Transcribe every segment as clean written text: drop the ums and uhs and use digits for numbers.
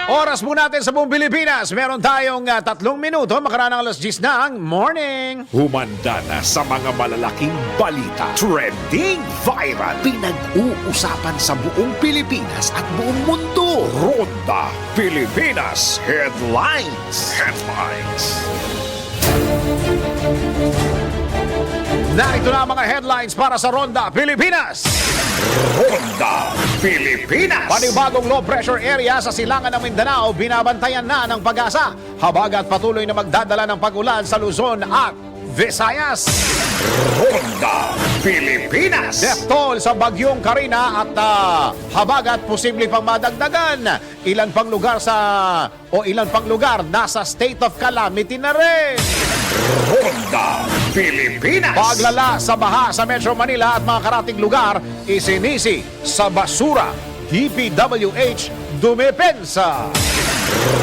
Oras po natin sa buong Pilipinas. Meron tayong 3 minuto. Makaraan ng alas 10 ng morning. Humanda na sa mga malalaking balita. Trending viral. Pinag-uusapan sa buong Pilipinas at buong mundo. Ronda Pilipinas Headlines. Narito na ang mga headlines para sa Ronda Pilipinas. Ronda Pilipinas. Panibagong low pressure area sa silangan ng Mindanao binabantayan na ng Pag-asa. Habagat patuloy na magdadala ng pag-ulan sa Luzon at Visayas. Ronda Pilipinas. Death toll sa bagyong Karina at habagat posible pang madagdagan. Ilan pang lugar nasa state of calamity na rin. Ronda Pilipinas. Paglala sa baha sa Metro Manila at mga karating lugar, isinisi sa basura. DPWH dumepensa.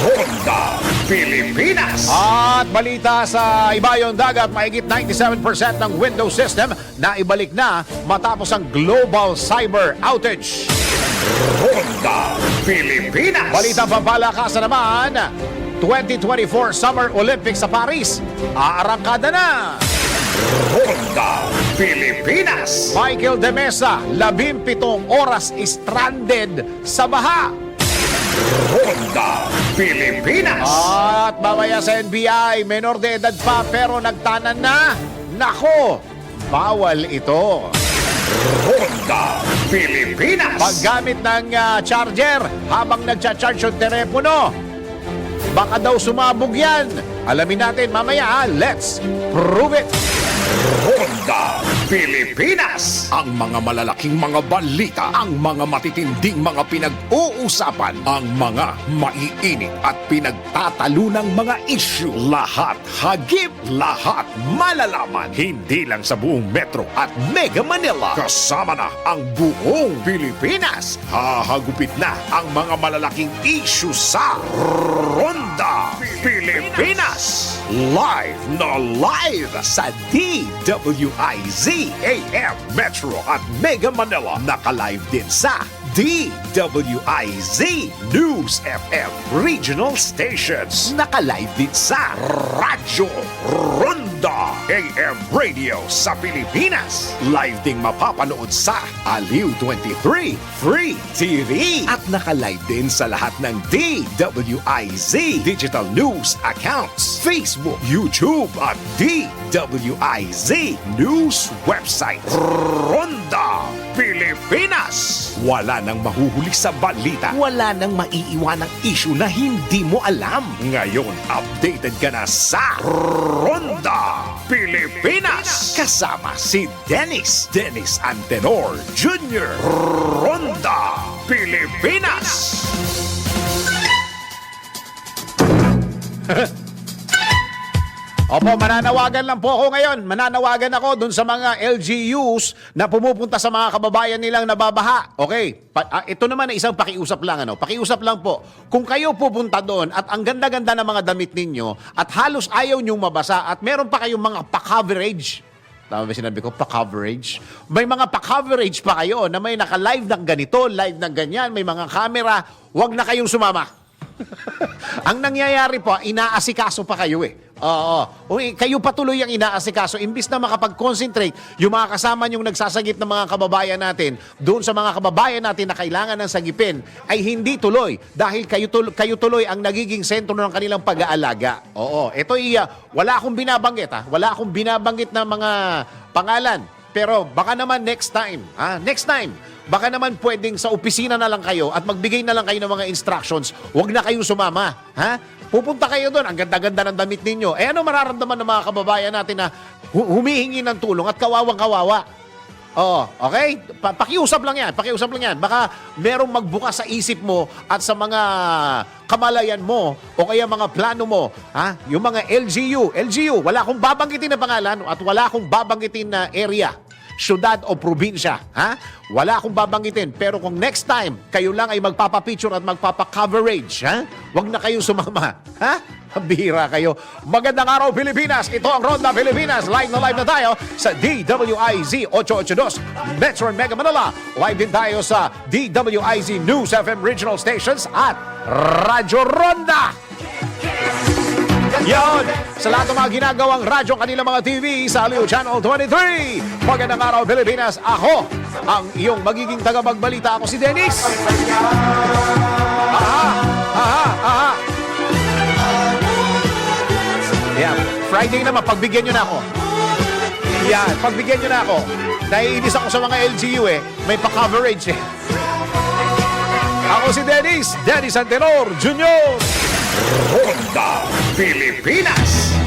Ronda Pilipinas. At balita sa Ibayong Dagat, mahigit 97% ng window system na ibalik na matapos ang global cyber outage. Ronda Pilipinas. Balita pampalakasan naman, 2024 Summer Olympics sa Paris, aarangkada na. Ronda Pilipinas. Michael De Mesa, 17 oras stranded sa baha. Ronda Pilipinas. At mamaya sa NBI, menor de edad pa pero nagtanan na. Nako, bawal ito. Ronda Pilipinas. Paggamit ng charger habang nagcha-charge yung telepono. Baka daw sumabog yan. Alamin natin mamaya. Let's prove it. Ronda Pilipinas. Ang mga malalaking mga balita, ang mga matitinding mga pinag-uusapan, ang mga maiinit at pinagtatalunang mga issue. Lahat hagip, lahat malalaman. Hindi lang sa buong Metro at Mega Manila. Kasama na ang buong Pilipinas. Hahagupit na ang mga malalaking issue sa Ronda Pilipinas. Live na live sa DWIZ AM Metro at Mega Manila. Naka-live din sa DWIZ News FM Regional Stations. Naka-live din sa Radyo Ronda AM Radio sa Pilipinas. Live ding mapapanood sa Aliw 23 Free TV. At naka-live din sa lahat ng DWIZ Digital News accounts, Facebook, YouTube at DWIZ News website. Ronda Pilipinas. Wala nang mahuhuli sa balita. Wala nang maiiwanang issue na hindi mo alam. Ngayon, updated ka na sa Ronda Pilipinas. Kasama si Dennis Antenor Jr. Ronda Pilipinas. Opo, mananawagan lang po ako ngayon. Mananawagan ako dun sa mga LGUs na pumupunta sa mga kababayan nilang nababaha. Okay, ito naman ay isang pakiusap lang. Pakiusap lang po. Kung kayo pupunta doon at ang ganda-ganda ng mga damit ninyo at halos ayaw nyong mabasa at meron pa kayong mga pa-coverage. Tama ba sinabi ko? Pa-coverage? May mga pa-coverage pa kayo na may naka-live ng ganito, live ng ganyan, may mga camera. Huwag na kayong sumama. Ang nangyayari po, inaasikaso pa kayo Oo. Kayo patuloy ang inaasikaso. Imbis na makapag-concentrate yung mga kasama yung nagsasagip ng mga kababayan natin doon sa mga kababayan natin na kailangan ng sagipin, ay hindi tuloy dahil kayo tuloy ang nagiging sentro ng kanilang pag-aalaga. Oo. Ito wala akong binabanggit. Wala akong binabanggit na mga pangalan. Pero baka naman next time. Next time. Baka naman pwedeng sa opisina na lang kayo at magbigay na lang kayo ng mga instructions. Huwag na kayong sumama. Pupunta kayo doon. Ang ganda-ganda ng damit ninyo. Ano mararamdaman ng mga kababayan natin na humihingi ng tulong at kawawang-kawawa? Oo, okay? Pakiusap lang yan. Baka merong magbukas sa isip mo at sa mga kamalayan mo o kaya mga plano mo. Yung mga LGU, wala akong babanggitin na pangalan at wala akong babanggitin na area. syudad o probinsya. Ha? Wala akong babanggitin. Pero kung next time, kayo lang ay magpapapicture at magpapa-coverage, ha? Huwag na kayong sumama. Ha? Bihira kayo. Magandang araw, Pilipinas. Ito ang Ronda Pilipinas. Live na tayo sa DWIZ 882 Metro and Mega Manila. Live din tayo sa DWIZ News FM Regional Stations at Radyo Ronda. Yan! Sa lahat ng mga ginagawang radyo kanilang mga TV sa Aliw Channel 23. Magandang araw, Pilipinas. Ako, ang iyong magiging tagapagbalita. Ako si Dennis. Aha. Yan. Friday naman, pagbigyan nyo na ako. Yan, pagbigyan nyo na ako. Naiinis ako sa mga LGU May pa-coverage Ako si Dennis Antenor Jr. Ronda Pilipinas.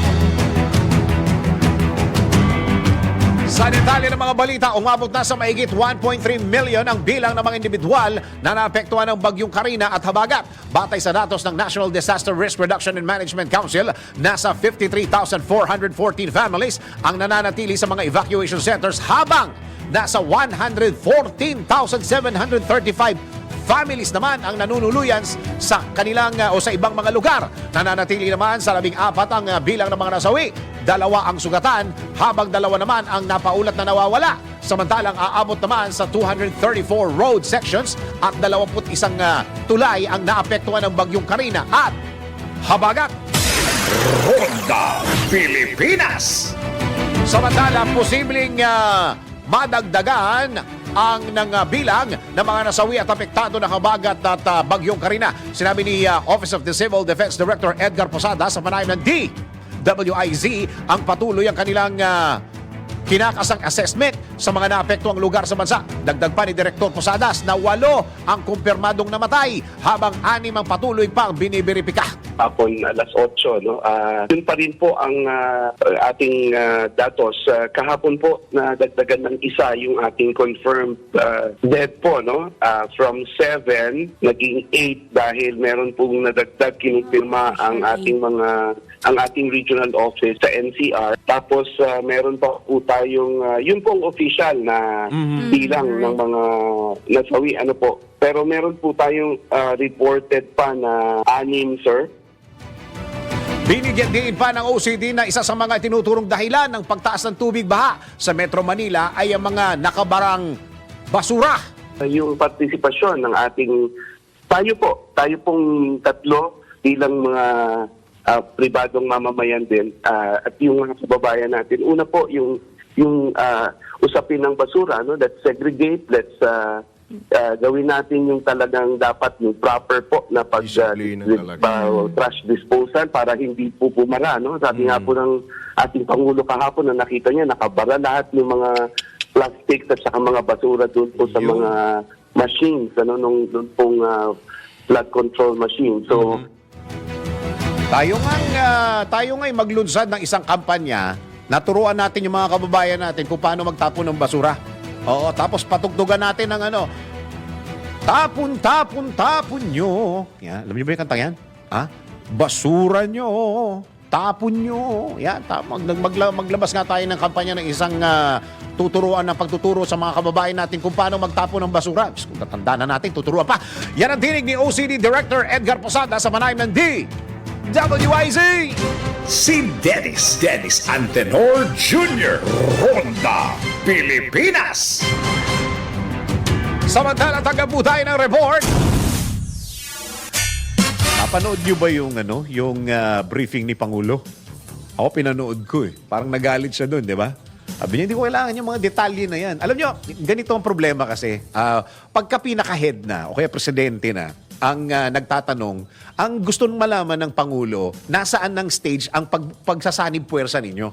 Sa detalye ng mga balita, umabot na sa mahigit 1.3 million ang bilang ng mga individual na naapektuhan ng bagyong Karina at Habagat. Batay sa datos ng National Disaster Risk Reduction and Management Council, nasa 53,414 families ang nananatili sa mga evacuation centers habang nasa 114,735 families naman ang nanunuluyan sa kanilang o sa ibang mga lugar. Nananatili naman sa 14 ang bilang ng mga nasawi. 2 ang sugatan, habang 2 naman ang napaulat na nawawala. Samantalang aabot naman sa 234 road sections at 21 tulay ang naapektuhan ng bagyong Karina at Habagat. Ronda Pilipinas. Samantala, posibleng madagdagan ang bilang ng mga nasawi at apektado ng Habagat at bagyong Karina. Sinabi ni Office of the Civil Defense Director Edgar Posada sa panayam ng DWIZ ang patuloy ang kanilang kinakasang assessment sa mga naapektuang lugar sa bansa. Dagdag pa ni Direktor Posadas na 8 ang kumpirmadong namatay habang 6 ang patuloy pa ang biniberipika. Hapon alas 8, no? Yun pa rin po ang ating datos. Kahapon po na dagdagan ng isa yung ating confirmed death po, no? From 7 naging 8 dahil meron pong nadagdag kinumpirma ang ating regional office sa NCR. Tapos meron pa po tayong yun pong official na bilang ng mga nasawi po. Pero meron po tayong reported pa na 6, sir. Binigyan din pa ng OCD na isa sa mga tinuturong dahilan ng pagtaas ng tubig baha sa Metro Manila ay ang mga nakabarang basura. Yung partisipasyon ng ating tayo pong 3 bilang mga pribadong mamamayan din at yung mga kababayan natin. Una po yung usapin ng basura, no? Let's segregate, let's gawin natin yung talagang dapat yung proper po na trash disposal para hindi po bumara, no? Sabi nga po ng ating Pangulo kahapon na nakita niya nakabara lahat ng mga plastics at saka mga basura doon po sa mga machines, doon pong flood control machine. So Tayo nga maglunsad ng isang kampanya na turuan natin yung mga kababayan natin kung paano magtapon ng basura. Oo, tapos patugtugan natin ng tapon nyo. Yan, alam niyo ba yung kantang yan? Basura nyo, tapon nyo. Yan, maglabas nga tayo ng kampanya ng isang tuturuan ng pagtuturo sa mga kababayan natin kung paano magtapon ng basura. Kung tatanda na natin, tuturuan pa. Yan ang tinig ni OCD Director Edgar Posada sa panayam ng DWIZ. Si Dennis Antenor Jr. Ronda Pilipinas. Samantala, tagap po tayo ng report. Napanood niyo ba yung briefing ni Pangulo? Ako pinanood ko Parang nagalit siya doon, di ba? Sabi niya, hindi ko kailangan yung mga detalye na yan. Alam niyo, ganito ang problema kasi. Pagka pinaka-head na, o kaya presidente na, ang nagtatanong, ang gusto malaman ng Pangulo, nasaan ng stage ang pagsasanib puwersa ninyo?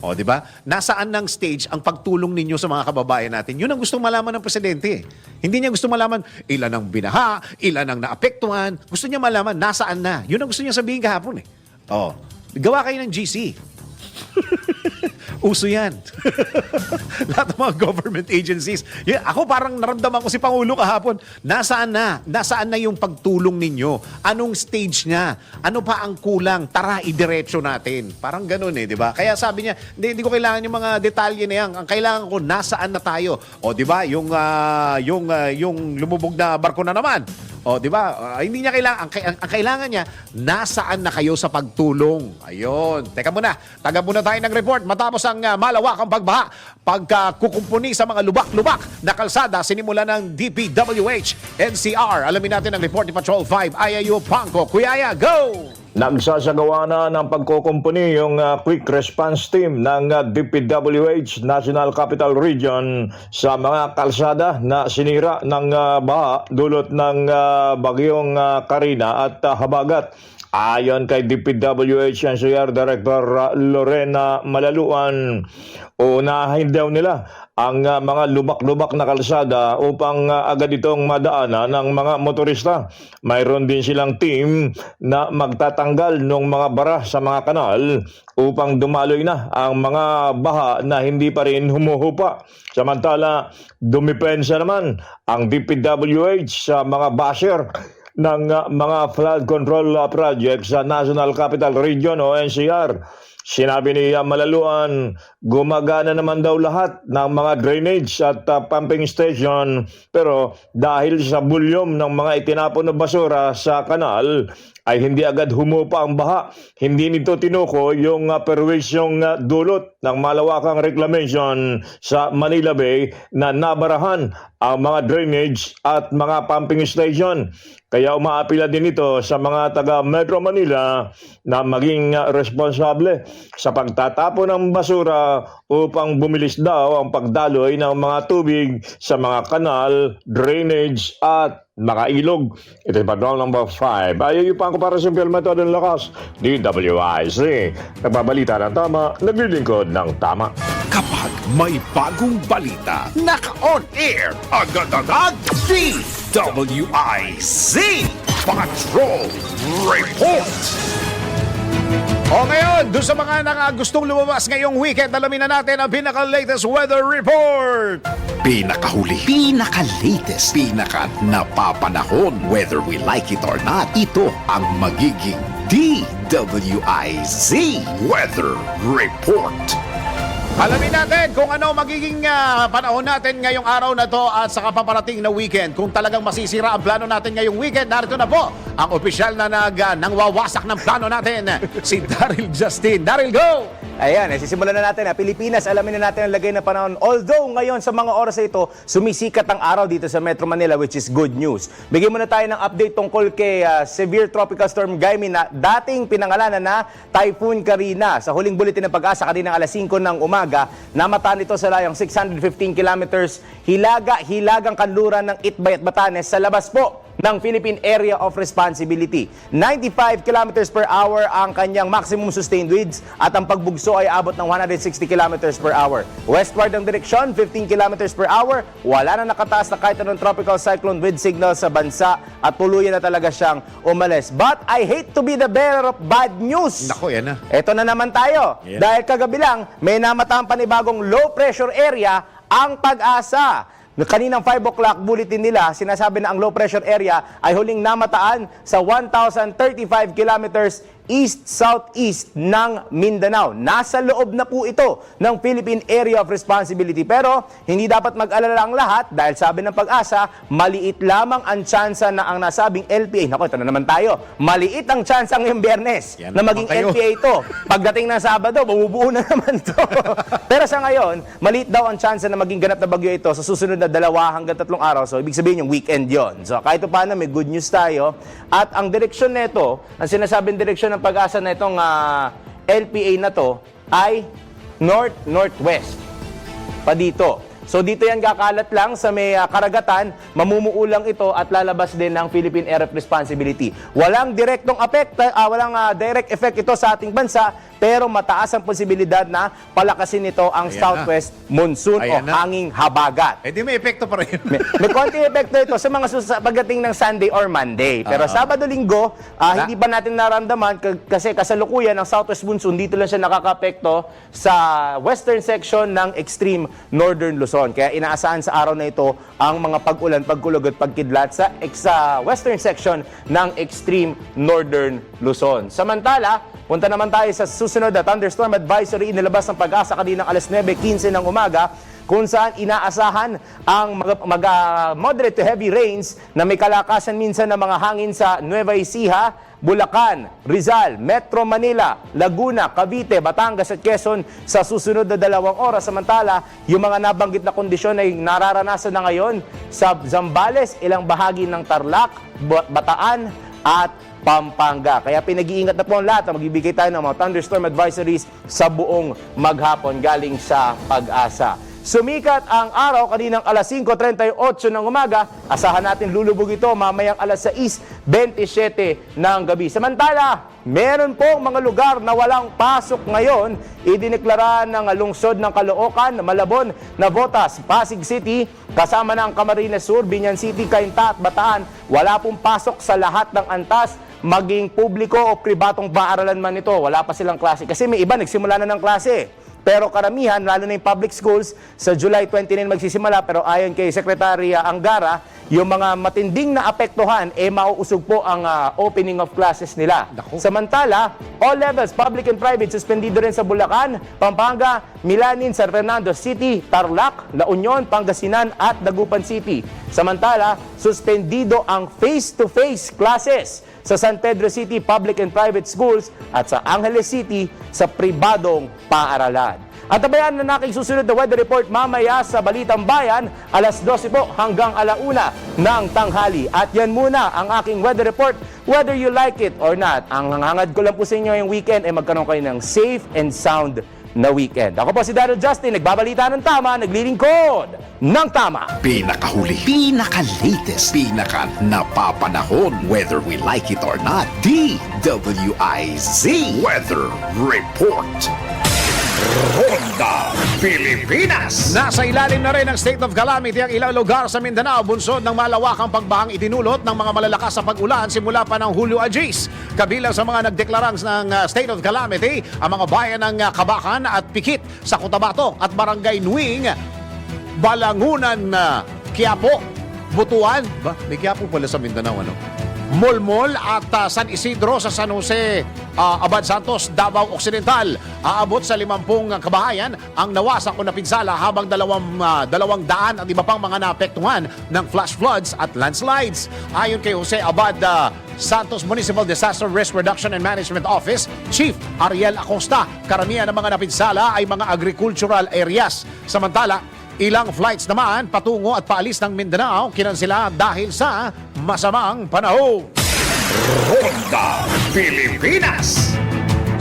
O, di ba? Nasaan ng stage ang pagtulong ninyo sa mga kababayan natin? Yun ang gusto malaman ng presidente. Hindi niya gusto malaman ilan ang binaha, ilan ang naapektuhan. Gusto niya malaman nasaan na. Yun ang gusto niya sabihin kahapon O, gawa kayo ng GC. Uso yan. Lahat ng mga government agencies. Ako parang naramdaman ko si Pangulo kahapon. Nasaan na? Nasaan na yung pagtulong ninyo? Anong stage niya? Ano pa ang kulang? Tara, idiretso natin. Parang ganun di ba? Kaya sabi niya, hindi ko kailangan yung mga detalye na yan. Ang kailangan ko, nasaan na tayo? O, di ba? Yung lumubog na barko na naman. O, di ba? Hindi niya kailangan. Ang kailangan niya, nasaan na kayo sa pagtulong? Ayun. Teka muna. Taga muna tayo ng report. Matapos ang malawakang pagbaha, pagkukumpuni sa mga lubak-lubak na kalsada, sinimula ng DPWH, NCR. Alamin natin ang report ni Patrol 5, Ayayo Pangko. Kuyaya, go! Nagsasagawa na ng pagkukumpuni yung quick response team ng DPWH National Capital Region sa mga kalsada na sinira ng baha dulot ng bagyong Karina at habagat. Ayon kay DPWH NCR Director Lorena Malaluan, unahin daw nila ang mga lubak-lubak na kalsada upang agad itong madaanan ng mga motorista. Mayroon din silang team na magtatanggal ng mga bara sa mga kanal upang dumaloy na ang mga baha na hindi pa rin humuhupa. Samantala, dumipensa naman ang DPWH sa mga basher ng mga flood control projects sa National Capital Region o NCR. Sinabi ni Malaluan, gumagana naman daw lahat ng mga drainage at pumping station, pero dahil sa bulyom ng mga itinapon na basura sa kanal, ay hindi agad humupa ang baha. Hindi nito tinuko yung perwisyong dulot ng malawakang reclamation sa Manila Bay na nabarahan ang mga drainage at mga pumping station. Kaya umaapila din ito sa mga taga Metro Manila na maging responsable sa pagtatapon ng basura upang bumilis daw ang pagdaloy ng mga tubig sa mga kanal, drainage at mga ilog. Ito yung Patrol number 5. Ayaw pa ako para sa Metodo ng Lakas, DWIC. Nagbabalita ng tama, naglilingkod ng tama. Kapag may bagong balita, naka-on air, agad-agad, DWIC Patrol Report. O ngayon, doon sa mga gustong lumabas ngayong weekend, alamin na natin ang pinaka-latest weather report. Pinakahuli, pinaka-latest, pinaka-napapanahon, whether we like it or not, ito ang magiging DWIC Weather Report. Alamin natin kung ano magiging panahon natin ngayong araw na to at sa paparating na weekend. Kung talagang masisira ang plano natin ngayong weekend, narito na po ang opisyal na nangwawasak ng plano natin, si Daryl Justin. Daryl, go! Ayan, sisimulan na natin. Pilipinas, alamin na natin ang lagay na panahon. Although ngayon sa mga oras na ito, sumisikat ang araw dito sa Metro Manila, which is good news. Bigyan muna tayo ng update tungkol kay Severe Tropical Storm Gaimi na dating pinangalanan na Typhoon Karina. Sa huling bulletin ng pag-asa, kaninang alas 5 ng umaga, namataan ito sa layong 615 kilometers hilagang kanluran ng Itbay at Batanes sa labas po ng Philippine Area of Responsibility. 95 kilometers per hour ang kanyang maximum sustained winds at ang pagbugso ay abot ng 160 kilometers per hour. Westward ang direksyon, 15 kilometers per hour. Wala na nakataas na kahit anong tropical cyclone wind signal sa bansa at tuluyan na talaga siyang umalis. But I hate to be the bearer of bad news. Nako, yan na. Ito na naman tayo. Yeah. Dahil kagabi lang, may namatang panibagong low pressure area ang Pag-asa. Kaninang 5 o'clock bulletin nila, sinasabi na ang low pressure area ay huling namataan sa 1,035 kilometers east-southeast ng Mindanao. Nasa loob na po ito ng Philippine Area of Responsibility. Pero hindi dapat mag-alala ang lahat dahil sabi ng Pag-asa, maliit lamang ang tsansa na ang nasabing LPA. Naku, ito na naman tayo. Maliit ang tsansa ngayong Biyernes Yan na maging naman kayo. LPA ito. Pagdating ng Sabado, bumubuo na naman ito. Pero sa ngayon, maliit daw ang tsansa na maging ganap na bagyo ito sa susunod na 2 hanggang 3 araw. So, ibig sabihin yung weekend yon. So, kahit paano, may good news tayo. At ang direksyon nito, ang sinasabing direksyon ng Pag-asa na itong LPA na to, ay north-northwest. Pa dito. So dito yan kakalat lang sa may karagatan, mamumuulang ito at lalabas din ng Philippine Area of Responsibility. Walang walang direct effect ito sa ating bansa, pero mataas ang posibilidad na palakasin nito ang Ayan southwest monsoon Ayan o na. hanging habagat. Eh di may epekto pa rin. May konting epekto ito sa mga pagdating ng Sunday or Monday. Pero Sabado-Linggo, hindi pa natin naramdaman kasi kasalukuyan ng Southwest Monsoon, dito lang siya nakaka-apekto sa western section ng extreme northern Luzon. Kaya inaasahan sa araw na ito ang mga pag-ulan, pagkulog at pagkidlat sa western section ng extreme northern Luzon. Samantala, punta naman tayo sa susunod na thunderstorm advisory inilabas ng Pag-asa kaninang alas 9:15 ng umaga, kung saan inaasahan ang moderate to heavy rains na may kalakasan minsan ng mga hangin sa Nueva Ecija, Bulacan, Rizal, Metro Manila, Laguna, Cavite, Batangas at Quezon sa susunod na 2 oras. Samantala, yung mga nabanggit na kondisyon ay nararanasan na ngayon sa Zambales, ilang bahagi ng Tarlac, Bataan at Pampanga. Kaya pinag-iingat na po ang lahat na magbibigay tayo ng mga thunderstorm advisories sa buong maghapon galing sa Pag-asa. Sumikat ang araw kaninang alas 5:38 ng umaga. Asahan natin lulubog ito mamayang alas 6:27 ng gabi. Samantala, meron pong mga lugar na walang pasok ngayon. Idineklara ng lungsod ng Caloocan, Malabon, Navotas, Pasig City, kasama ng Camarines Sur, Binyan City, Cainta at Bataan. Wala pong pasok sa lahat ng antas, maging publiko o pribatong paaralan man ito. Wala pa silang klase. Kasi may iba nagsimula na ng klase. Pero karamihan, lalo na yung public schools, sa July 29 magsisimula. Pero ayon kay Secretary Angara, yung mga matinding na apektuhan, mauusog po ang opening of classes nila. Naku. Samantala, all levels, public and private, suspendido rin sa Bulacan, Pampanga, Milanin, San Fernando City, Tarlac, La Union, Pangasinan at Dagupan City. Samantala, suspendido ang face-to-face classes sa San Pedro City Public and Private Schools at sa Angeles City sa pribadong paaralan. At tabayan na aking susunod na weather report mamaya sa Balitang Bayan, alas 12 po hanggang alauna ng tanghali. At yan muna ang aking weather report, whether you like it or not. Ang hangangad ko lang po sa inyo yung weekend ay magkaroon kayo ng safe and sound na weekend. Ako po si Daryl Justin, nagbabalita ng tama, naglilingkod ng tama. Pinakahuli, pinaka-latest, pinaka-napapanahon, whether we like it or not, DWIZ Weather Report. Ronda Pilipinas. Nasa ilalim na rin ng state of calamity ang ilang lugar sa Mindanao, bunsod ng malawakang pagbahang itinulot ng mga malalakas sa pag-ulan simula pa ng Hulyo Agis. Kabilang sa mga nagdeklarang ng state of calamity, ang mga bayan ng Kabakan at Pikit sa Cotabato at Barangay Nuing, Balangunan, Quiapo, Butuan. May Quiapo pala sa Mindanao, ano? Molmol at San Isidro sa San Jose, Abad Santos, Davao Occidental. Aabot sa 50 kabahayan ang nawasak o napinsala, habang 200 at iba pang mga naapektuhan ng flash floods at landslides. Ayon kay Jose Abad Santos Municipal Disaster Risk Reduction and Management Office Chief Ariel Acosta, karamihan ng mga napinsala ay mga agricultural areas. Samantala, ilang flights naman patungo at paalis ng Mindanao kinansela dahil sa masamang panahon. Ronda Pilipinas.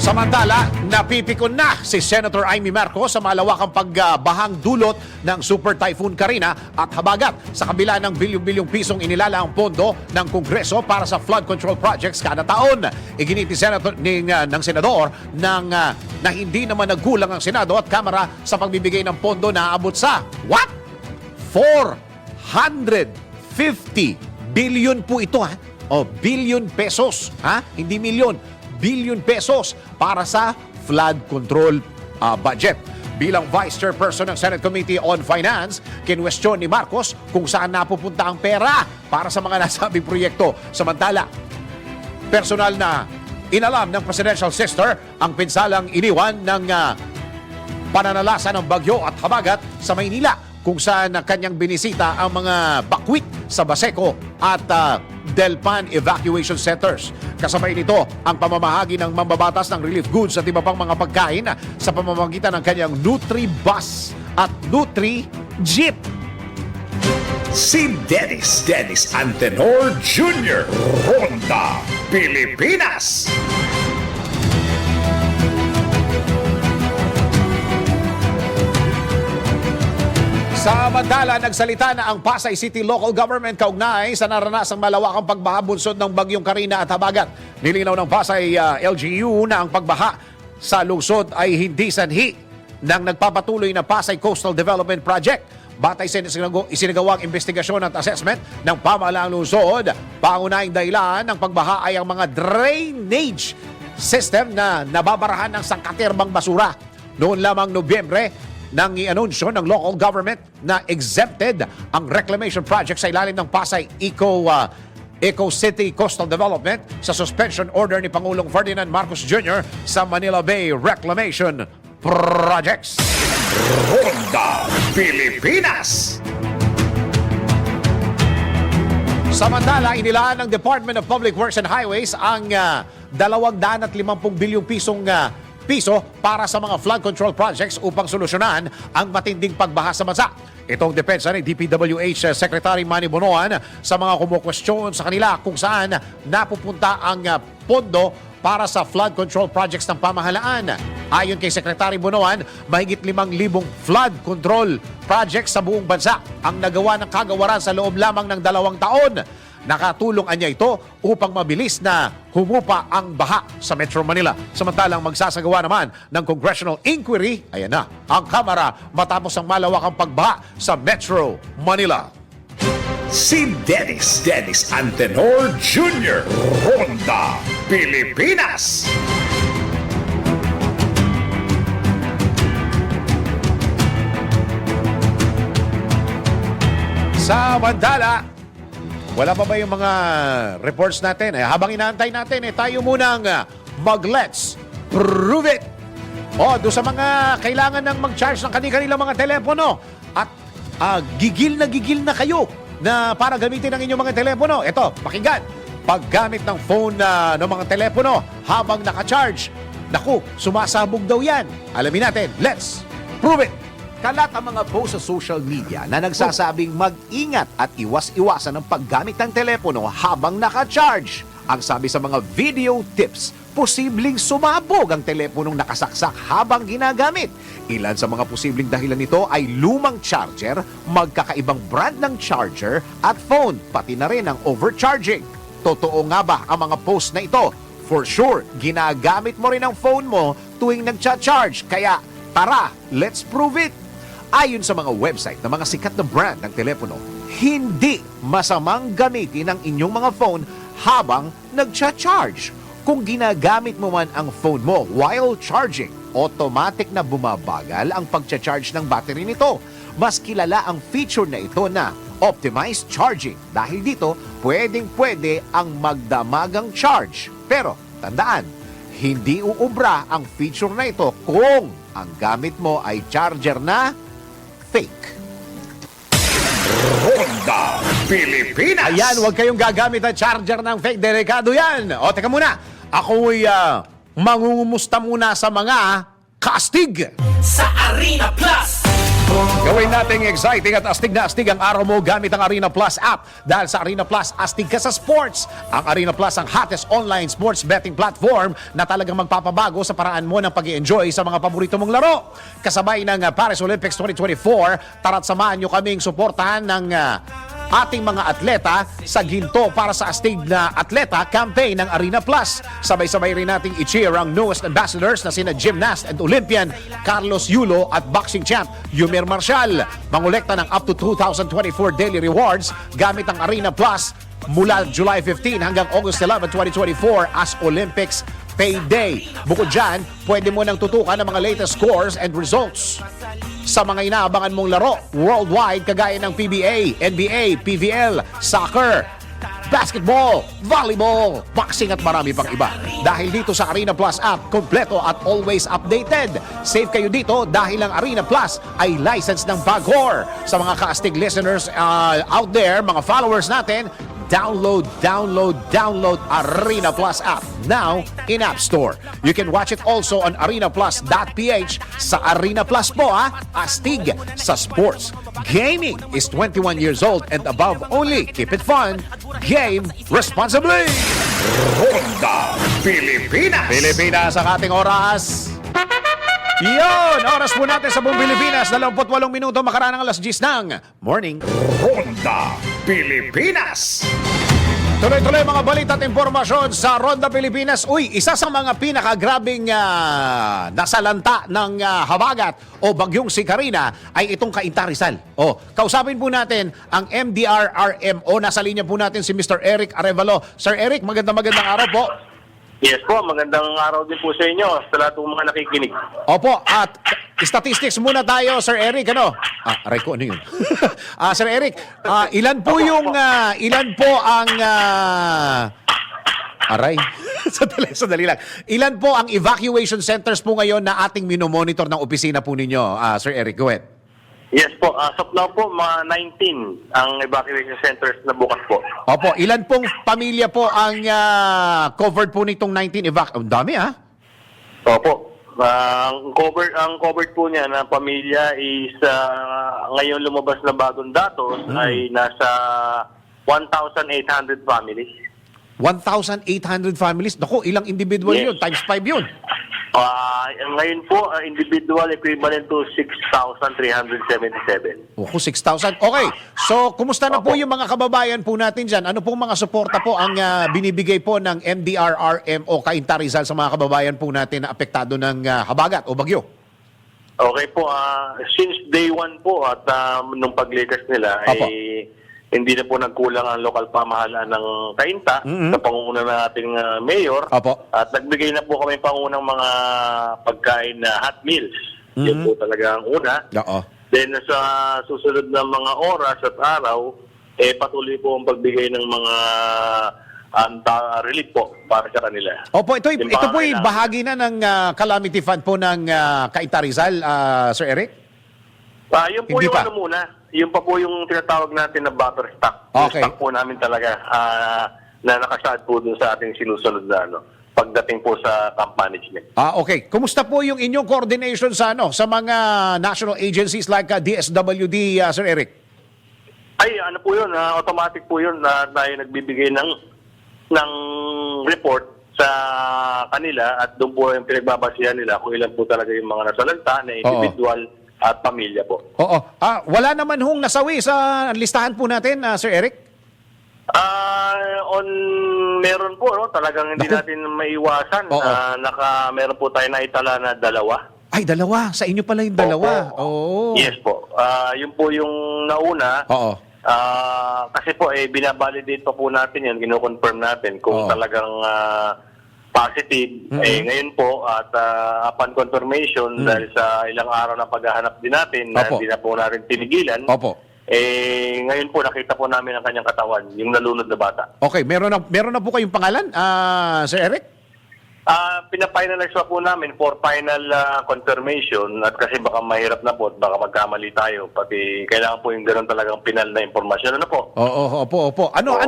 Samantala, napipikon na si Senator Amy Marcos sa malawakang pagbahang dulot ng Super Typhoon Karina at habagat sa kabila ng bilyong-bilyong pisong inilalang pondo ng Kongreso para sa flood control projects kada taon. Iginit ng Senador na hindi naman nagkulang ang Senado at Kamara sa pagbibigay ng pondo na aabot sa what? 450 billion po ito, ha? O billion pesos, ha? Hindi milyon. Billion pesos para sa flood control budget. Bilang Vice Chairperson ng Senate Committee on Finance, kinwestiyon ni Marcos kung saan napupunta ang pera para sa mga nasabing proyekto. Samantala, personal na inalam ng Presidential Sister ang pinsalang iniwan ng pananalasa ng bagyo at habagat sa Maynila, kung saan kanyang binisita ang mga bakwit sa Baseco at Delpan Evacuation Centers. Kasabay nito ang pamamahagi ng mambabatas ng relief goods at iba pang mga pagkain sa pamamagitan ng kanyang Nutri-Bus at Nutri-Jeep. Si Dennis Antenor Jr. Ronda Pilipinas. Samantala, nagsalita na ang Pasay City Local Government kaugnay sa naranasang malawakang pagbaha bunsod ng bagyong Karina at Habagat. Nilinaw ng Pasay LGU na ang pagbaha sa lungsod ay hindi sanhi ng nagpapatuloy na Pasay Coastal Development Project. Batay sa isinagawang investigasyon at assessment ng pamahalaang lungsod, pangunahing dahilan ng pagbaha ay ang mga drainage system na nababarahan ng sangkaterbang basura. Noon lamang Nobyembre, nang i-anunsyo ng local government na exempted ang reclamation project sa ilalim ng Pasay Eco City Coastal Development sa suspension order ni Pangulong Ferdinand Marcos Jr. sa Manila Bay Reclamation Projects. Ronda Pilipinas. Samantala, inilaan ng Department of Public Works and Highways ang 250 bilyong piso para sa mga flood control projects upang solusyonan ang matinding pagbaha sa bansa. Itong depensa ni DPWH Secretary Manny Bonoan sa mga kumukwestiyon sa kanila kung saan napupunta ang pondo para sa flood control projects ng pamahalaan. Ayon kay Secretary Bonoan, mahigit 5,000 flood control projects sa buong bansa ang nagawa ng kagawaran sa loob lamang ng 2 taon. Nakatulong anya ito upang mabilis na humupa ang baha sa Metro Manila. Samantalang magsasagawa naman ng congressional inquiry, ayan na, ang Kamara matapos ang malawakang pagbaha sa Metro Manila. Si Dennis Antenor Jr. Ronda Pilipinas. Samantala, wala pa ba yung mga reports natin? Habang inaantay natin, tayo munang mag-let's prove it. Doon sa mga kailangan ng mag-charge ng kanilang mga telepono at gigil na kayo na para gamitin ang inyong mga telepono. Ito, pakinggan. Paggamit ng phone ng mga telepono habang naka-charge, naku, sumasabog daw yan. Alamin natin, let's prove it. Kalat ang mga post sa social media na nagsasabing mag-ingat at iwas-iwasan ang paggamit ng telepono habang naka-charge. Ang sabi sa mga video tips, posibleng sumabog ang teleponong nakasaksak habang ginagamit. Ilan sa mga posibleng dahilan nito ay lumang charger, magkakaibang brand ng charger at phone, pati na rin ang overcharging. Totoo nga ba ang mga post na ito? For sure, ginagamit mo rin ang phone mo tuwing nagcha-charge. Kaya tara, let's prove it! Ayon sa mga website ng mga sikat na brand ng telepono, hindi masamang gamitin ang inyong mga phone habang nagcha-charge. Kung ginagamit mo man ang phone mo while charging, automatic na bumabagal ang pagcha-charge ng battery nito. Mas kilala ang feature na ito na optimized charging. Dahil dito, pwedeng-pwede ang magdamagang charge. Pero, tandaan, hindi uubra ang feature na ito kung ang gamit mo ay charger na fake. Ronda Pilipinas. Ayan, huwag kayong gagamit ng charger ng fake. Delikado yan. Teka muna. Ako'y mangungumusta muna sa mga kaastig. Sa Arena Plus. Gawin nating exciting at astig na astig ang araw mo gamit ang Arena Plus app. Dahil sa Arena Plus, astig ka sa sports. Ang Arena Plus ang hottest online sports betting platform na talagang magpapabago sa paraan mo ng pag-i-enjoy sa mga paborito mong laro. Kasabay ng Paris Olympics 2024, tara't samahan nyo kaming suportahan ng ating mga atleta sa ginto para sa astig na atleta campaign ng Arena Plus. Sabay-sabay rin nating i-cheer ang newest ambassadors na sina gymnast and Olympian Carlos Yulo at boxing champ Yumer Marcial. Mangolekta ng up to 2024 daily rewards gamit ang Arena Plus mula July 15 hanggang August 11, 2024 as Olympics Payday. Bukod dyan, pwede mo nang tutukan ang mga latest scores and results sa mga inaabangan mong laro worldwide kagaya ng PBA, NBA, PVL, soccer, basketball, volleyball, boxing at marami pang iba. Dahil dito sa Arena Plus app, kompleto at always updated. Safe kayo dito dahil ang Arena Plus ay licensed ng Pagcor. Sa mga kaastig listeners out there, mga followers natin, download Arena Plus app now in App Store. You can watch it also on arenaplus.ph. Sa Arena Plus po astig sa sports. Gaming is 21 years old and above only. Keep it fun. Game responsibly. Ronda Pilipinas. Pilipinas ang ating oras. Yon, oras po natin sa buong Pilipinas, 28 minuto makaraan ng alas 10 ng morning. Ronda Pilipinas. Tuloy-tuloy mga balita at impormasyon sa Ronda Pilipinas. Uy, isa sa mga pinakagrabing nasalanta ng habagat o bagyong si Karina ay itong Cainta Rizal. O, kausapin po natin ang MDRRMO. Nasa linya po natin si Mr. Eric Arevalo. Sir Eric, magandang araw po. Yes po, magandang araw din po sa inyo sa lahat ng mga nakikinig. Opo, at statistics muna tayo, Sir Eric, ano? Aray ko, ano yun? Sir Eric, ilan po ang aray, sandali lang. Ilan po ang evacuation centers po ngayon na ating minomonitor ng opisina po ninyo, Sir Eric? Go ahead. Yes po, as of now po, mga 19 ang evacuation centers na bukas po. Opo, ilan pong pamilya po ang covered po nitong 19 Ang dami, Opo. Ang covered po niya na pamilya is ngayon lumabas na bagong datos ay nasa 1,800 families. 1,800 families. Naku, ilang individual Yes. yun? Times 5 yun. Ngayon po, individual equivalent to 6,377. Oku, 6,000. Okay. So, kumusta na po yung mga kababayan po natin dyan? Ano pong mga suporta po ang binibigay po ng MDRRM o Cainta Rizal sa mga kababayan po natin na apektado ng habagat o bagyo? Okay po, since day one po at nung paglikas nila, Opo. hindi na po nagkulang ang lokal pamahalaan ng Cainta sa pangunguna ng ating mayor. Opo. At nagbigay na po kami pangunang mga pagkain na hot meals. Yun po talaga ang una. Oo. Then sa susunod na mga oras at araw, patuloy po ang pagbigay ng mga relief po para sa kanila. Opo, ito po Kailangan. bahagi na ng calamity fund po ng Cainta Rizal, Sir Eric? Yun po Hindi yung pa. ano muna. Yun pa po yung tinatawag natin na buffer stock. Okay. Yung stock po namin talaga na nakasaad po dun sa ating sinusunod na pagdating po sa camp management. Okay. Kumusta po yung inyong coordination sa mga national agencies like DSWD, Sir Eric? Ay, ano po yun, automatic po yun na tayo nagbibigay ng report sa kanila at doon po yung pinagbabasihan nila kung ilan po talaga yung mga nasalanta na individual at pamilya po. Oo. Wala naman hong nasawi sa listahan po natin, Sir Eric? Meron po, no? Talagang hindi Naku. natin maiwasan. Oo. Meron po tayo naitala na 2. Ay, dalawa. Sa inyo pala yung dalawa. Opo. Oo. Yes po. Yun po yung nauna. Oo. Kasi po, binabalidate pa po natin yan, kino-confirm natin kung Oo. talagang positive. Ngayon po, at upon confirmation, dahil sa ilang araw na paghahanap din natin, na Opo. hindi na po natin tinigilan, Opo. ngayon po nakita po namin ang kanyang katawan, yung nalunod na bata. Okay, meron na po kayong pangalan, Sir Eric? Pinafinalize pa po namin for final confirmation at kasi baka mahirap na po at baka magkamali tayo. Pati kailangan po yung gano'n talagang pinal na impormasyon. Ano po? Opo. Ano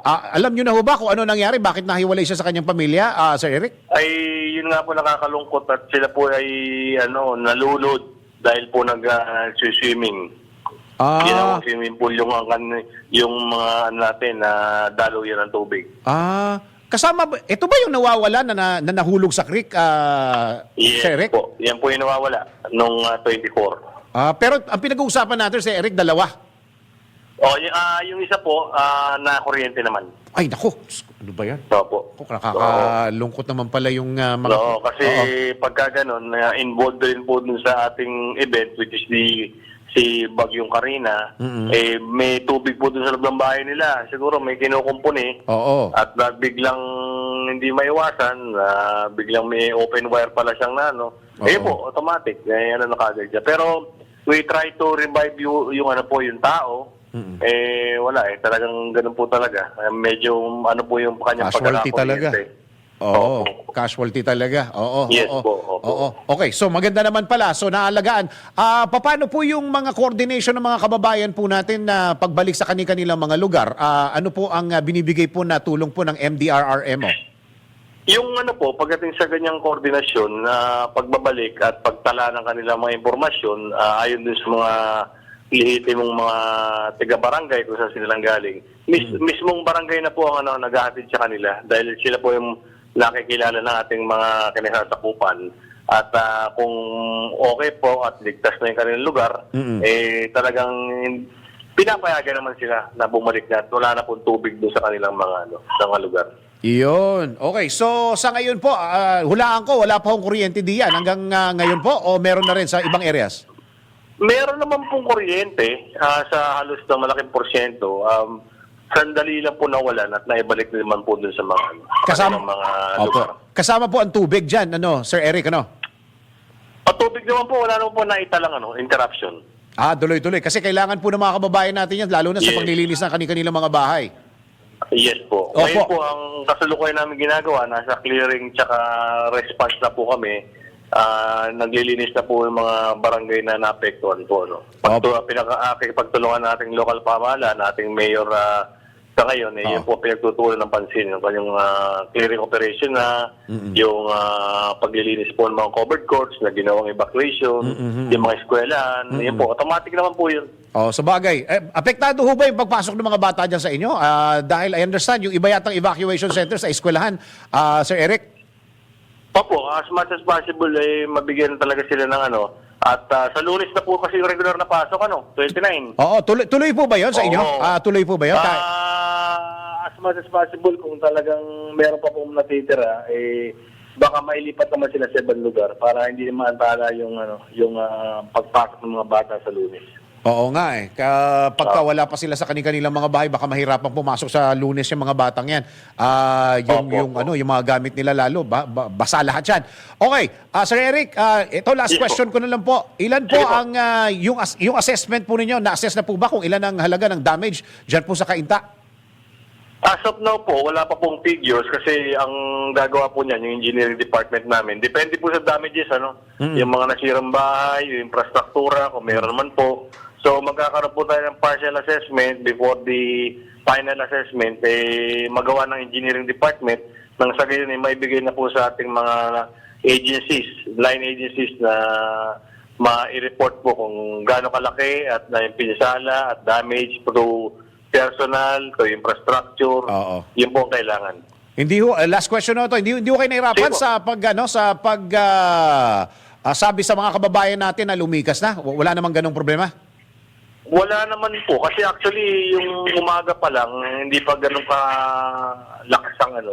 alam niyo na ho ba kung ano nangyari? Bakit nahiwalay siya sa kanyang pamilya, Sir Eric? Ay, yun nga po nakakalungkot at sila po ay nalulod dahil po nag-swimming. Ginawang swimming pool yung mga natin na daluyan ng tubig. Kasama ito ba yung nawawala na nahulog sa creek, Yes Sir Eric? po. Yan po yung nawawala nung 24. Pero ang pinag-uusapan natin, Sir Eric, dalawa. Yung isa po, na kuryente naman. Ay, naku. Ano ba yan? Opo. Nakakalungkot naman pala yung mga... Oo, kasi pagka ganun, involved din po dun sa ating event, which is si Bagyong Karina, may tubig po dun sa loob ng bahay nila. Siguro may kinukumpuni. Oo. At biglang hindi maiwasan, biglang may open wire pala siyang po, automatic. Na kagad siya. Pero we try to revive yung tao. Wala talagang ganun po talaga. Medyo po yung kanyang Casualty talaga. Oo, Opo. casualty talaga. Oo. Yes oo. po, opo. Oo. Okay, so maganda naman pala. So naalagaan. Paano po yung mga coordination ng mga kababayan po natin na pagbalik sa kanilang mga lugar? Ano po ang binibigay po na tulong po ng MDRRMO? Yung pagdating sa ganyang koordinasyon na pagbabalik at pagtala ng kanilang mga impormasyon, ayon din sa mga lehitimong mga taga-barangay kung saan sila galing. Mismong barangay na po ang naghahatid sa kanila dahil sila po yung nakikilala ng ating mga kinasasakupan. at kung okay po at ligtas na yung kanilang lugar, talagang pinapayagan naman sila na bumalik na at wala na pong tubig doon sa kanilang mga lugar. Iyon. Okay, so sa ngayon po, hulaan ko, wala pa akong kuryente diyan hanggang ngayon po o meron na rin sa ibang areas? Meron naman pong kuryente sa halos na malaking porsyento. Sandali lang po nawalan at naibalik naman po dun sa Kasama, mga Opo. lugar. Kasama po ang tubig dyan, Sir Eric, Patubig naman po, wala naman po naitalang interruption. Tuloy-tuloy. Kasi kailangan po ng mga kababayan natin yan, lalo na sa Yes. paglilinis ng kanilang mga bahay. Yes po. Opo. Ngayon po, ang kasalukuyan namin ginagawa, nasa clearing tsaka response na po kami. Naglilinis na po yung mga barangay na naapektuhan po. Pagtulungan nating local pamahalaan, nating mayor sa ngayon, yun po pinagtutunan ng pansin. Yung kanyang clearing operation na, yung paglilinis po ng mga covered courts na ginawang evacuation, yung mga eskwelahan, yun po, automatic naman po yun. Sa bagay. Apektado ho ba yung pagpasok ng mga bata dyan sa inyo? Dahil I understand, yung iba yatang evacuation center sa eskwelahan, Sir Eric? Opo, as much as possible, mabigyan talaga sila ng At sa Lunes na po kasi yung regular na pasok, 29. Oo, tuloy po ba yun sa inyo? Oo. Tuloy po ba yun? As much as possible, kung talagang meron pa pong natitira, baka mailipat naman sila sa ibang lugar para hindi maantala yung pagpasok ng mga bata sa Lunes. Oo nga pagka wala pa sila sa kanilang mga bahay, baka mahirapang pumasok sa Lunes yung mga batang yan. Yung mga gamit nila lalo, basa lahat yan. Okay, Sir Eric, ito last Yes, question ko na lang po. Ilan po Sige po. ang yung assessment po ninyo? Na-assess na po ba kung ilan ang halaga ng damage dyan po sa Cainta? As of now po, wala pa pong figures kasi ang gagawa po niyan, yung engineering department namin, depende po sa damages, yung mga nasirang bahay, yung infrastruktura, kung meron man po. So magkakaroon po tayo ng partial assessment before the final assessment, magawa ng engineering department nang sa gayon maibigay na po sa ating mga agencies, line agencies na ma-report po kung gaano kalaki at na yung pinsala at damage to personal, to infrastructure. Oo. Yun po ang kailangan. Hindi ho, last question na to. Hindi ho kayo nahirapan Sige po. sabi sa mga kababayan natin na lumikas na? Wala namang ganong problema? Wala naman po. Kasi actually, yung umaga pa lang, hindi pa ganun ka lakas ang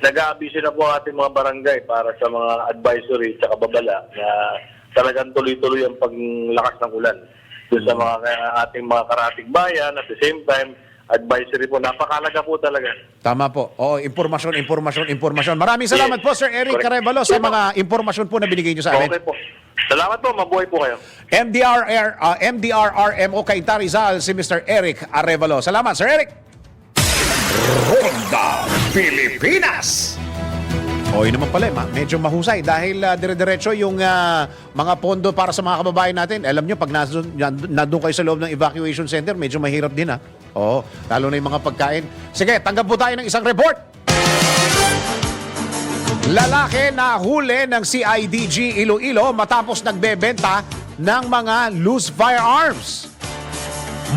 nag-aabiso na po ating mga barangay para sa mga advisory at babala na talagang tuloy-tuloy ang paglakas ng ulan. Doon sa mga ating mga karatig bayan, at the same time, advisory po. Napakalaga po talaga. Tama po. Impormasyon. Maraming salamat po, Sir Eric Correct. Carevalo, sa mga impormasyon po na binigay niyo sa amin. Okay po. Salamat po. Mabuhay po kayo. MDRRMO Cainta Rizal, si Mr. Eric Arevalo. Salamat, Sir Eric! Ronda Pilipinas. Yun naman pala, medyo mahusay dahil dire-diretso yung mga pondo para sa mga kababayan natin. Alam nyo, pag nandun kayo sa loob ng evacuation center, medyo mahirap din lalo na yung mga pagkain. Sige, tanggap po tayo ng isang report. Lalaki na huli ng CIDG Iloilo matapos nagbebenta ng mga loose firearms.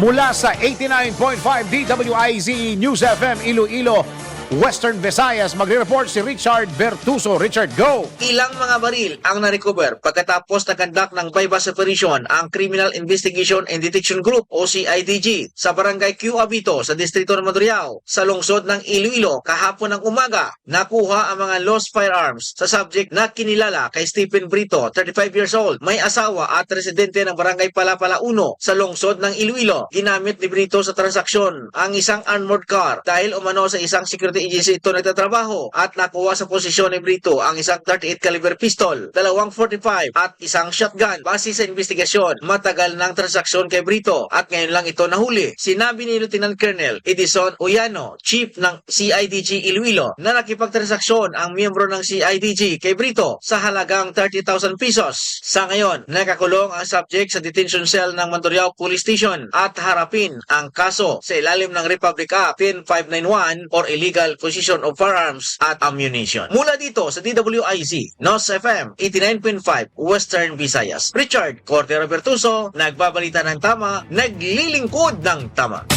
Mula sa 89.5 DWIZ News FM Iloilo, Western Visayas, magre-report si Richard Bertuso. Richard, go! Ilang mga baril ang na-recover pagkatapos nag-conduct ng bypass operation ang Criminal Investigation and Detection Group o CIDG sa Barangay Q. Abito sa Distrito ng Madriao sa lungsod ng Iloilo kahapon ng umaga. Nakuha ang mga lost firearms sa subject na kinilala kay Stephen Brito, 35 years old, may asawa at residente ng Barangay Palapala 1 sa lungsod ng Iloilo. Ginamit ni Brito sa transaksyon ang isang armored car dahil umano sa isang security agency ito nagtatrabaho at nakuha sa posisyon ni Brito ang isang 38 caliber pistol, 2.45 at isang shotgun. Base sa investigasyon, matagal ng transaksyon kay Brito at ngayon lang ito nahuli. Sinabi ni Lieutenant Colonel Edison Uyano, Chief ng CIDG Iloilo, na nakipagtransaksyon ang miyembro ng CIDG kay Brito sa halagang 30,000 pesos. Sa ngayon, nakakulong ang subject sa detention cell ng Mandurriao Police Station at harapin ang kaso sa ilalim ng Republic Act 10591 or illegal possession of firearms at ammunition. Mula dito sa DWIZ, NOS FM 89.5 Western Visayas, Richard Cordero Bertuso, nagbabalita ng tama, naglilingkod ng tama.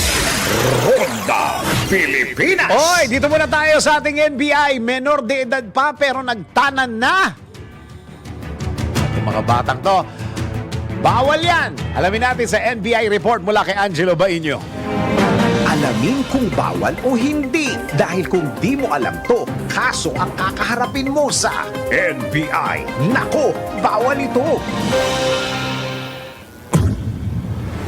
Ronda Pilipinas. Dito muna tayo sa ating NBI. Menor de edad pa pero nagtanan na. Itong mga batang to, bawal yan! Alamin natin sa NBI report mula kay Angelo Bainio. Alamin kung bawal o hindi. Dahil kung di mo alam to, kaso ang kakaharapin mo sa NBI. Nako, bawal ito.